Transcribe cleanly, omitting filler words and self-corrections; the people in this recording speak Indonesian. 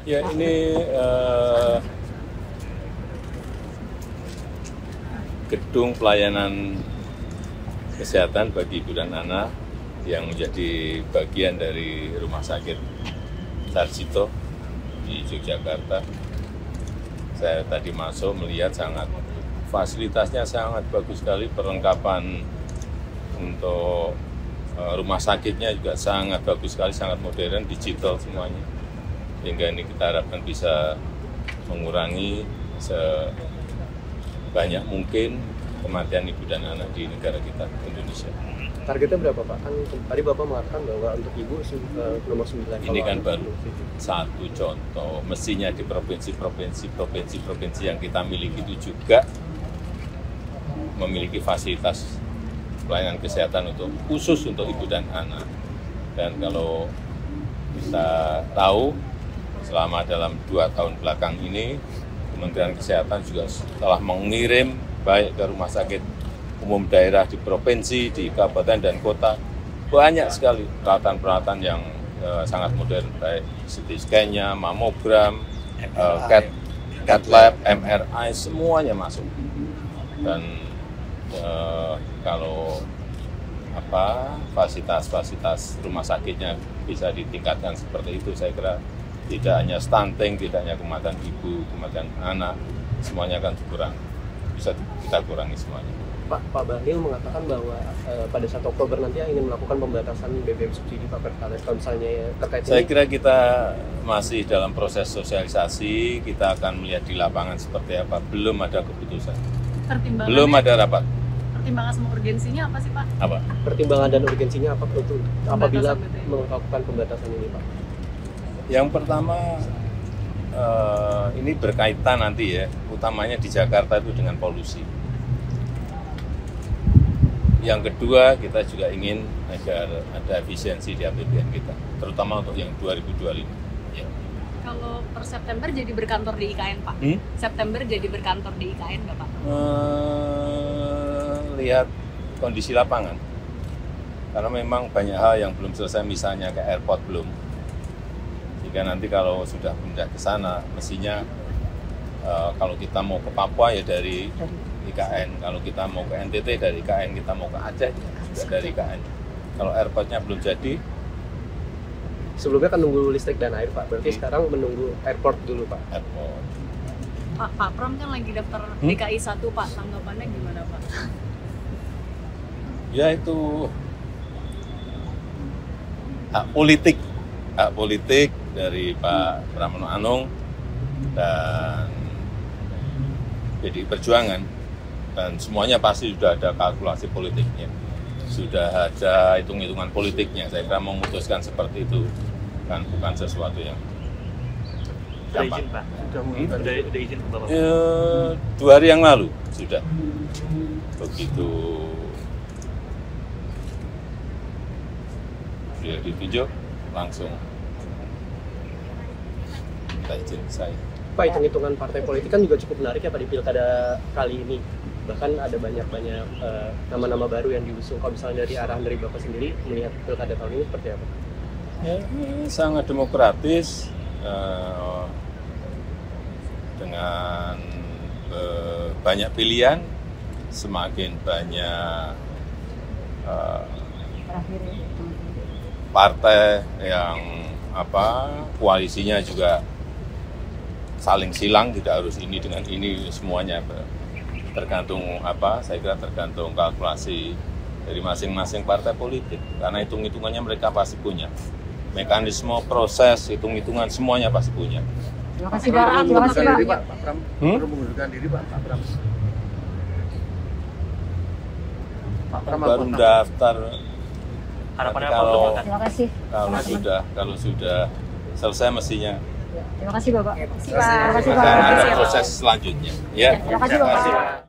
Ya ini gedung pelayanan kesehatan bagi ibu dan anak yang menjadi bagian dari Rumah Sakit Sarjito di Yogyakarta. Saya tadi masuk melihat fasilitasnya sangat bagus sekali, perlengkapan untuk rumah sakitnya juga sangat bagus sekali, sangat modern, digital semuanya. Sehingga ini kita harapkan bisa mengurangi sebanyak mungkin kematian ibu dan anak di negara kita, Indonesia. Targetnya berapa Pak? Kan tadi Bapak mengatakan bahwa untuk ibu nomor 9. Ini kan baru satu contoh, mestinya di provinsi yang kita miliki itu juga memiliki fasilitas pelayanan kesehatan khusus untuk ibu dan anak. Dan kalau kita tahu, selama dalam 2 tahun belakang ini, Kementerian Kesehatan juga telah mengirim baik ke rumah sakit umum daerah di provinsi, di kabupaten dan kota, banyak sekali peralatan-peralatan yang sangat modern, baik CT scan-nya, mamogram, CAT lab, MRI, semuanya masuk. Dan kalau fasilitas rumah sakitnya bisa ditingkatkan seperti itu, saya kira tidak hanya stunting, tidak hanya kematian ibu, kematian anak, semuanya akan bisa kita kurangi semuanya. Pak Bahlil mengatakan bahwa pada saat Oktober nanti ingin melakukan pembatasan BBM subsidi Pak Pertalite. Kalau misalnya terkait saya kira kita masih dalam proses sosialisasi, kita akan melihat di lapangan seperti apa. Belum ada keputusan. Belum ada rapat. Pertimbangan sama urgensinya apa sih Pak? Apa? Pertimbangan dan urgensinya apa untuk apabila melakukan pembatasan ini Pak? Yang pertama, ini berkaitan nanti ya, utamanya di Jakarta itu dengan polusi. Yang kedua, kita juga ingin agar ada efisiensi di APBN kita, terutama untuk yang 2025. Ya. Kalau per September jadi berkantor di IKN Pak? September jadi berkantor di IKN nggak Pak? Lihat kondisi lapangan, karena memang banyak hal yang belum selesai, misalnya ke airport belum. Jika nanti kalau sudah pindah ke sana, mestinya kalau kita mau ke Papua ya dari IKN, kalau kita mau ke NTT dari IKN, kita mau ke Aceh juga dari IKN. Kalau airportnya belum jadi, sebelumnya kan nunggu listrik dan air Pak, berarti sekarang menunggu airport dulu Pak. Airport. Pak Pram kan lagi daftar DKI 1 Pak, tanggapannya gimana Pak? Ya itu hak politik dari Pak Pramono Anung dan PDI Perjuangan, dan semuanya pasti sudah ada kalkulasi politiknya, sudah ada hitung-hitungan politiknya. Saya kira memutuskan seperti itu kan bukan sesuatu yang gampang. Pak, sudah izin ke Bapak? 2 hari yang lalu sudah. Begitu dia ditunjuk, langsung minta izin saya. Pak, hitung-hitungan partai politik kan juga cukup menarik ya Pak di pilkada kali ini. Bahkan ada banyak nama-nama baru yang diusung. Kalau misalnya dari arahan dari Bapak sendiri melihat pilkada tahun ini seperti apa? Ya, sangat demokratis, dengan banyak pilihan, semakin banyak partai yang koalisinya juga saling silang, tidak harus ini dengan ini, semuanya tergantung saya kira tergantung kalkulasi dari masing-masing partai politik, karena hitung-hitungannya mereka pasti punya mekanisme, proses, hitung-hitungan semuanya pasti punya. Terima kasih Pak. Pak Pram perlu mengundurkan diri Pak Pram. Pak Pram baru daftar. Harapannya apa? Terima kasih. Kalau sudah selesai mestinya. Terima kasih Bapak. Ada proses selanjutnya. Ya. Terima kasih Bapak.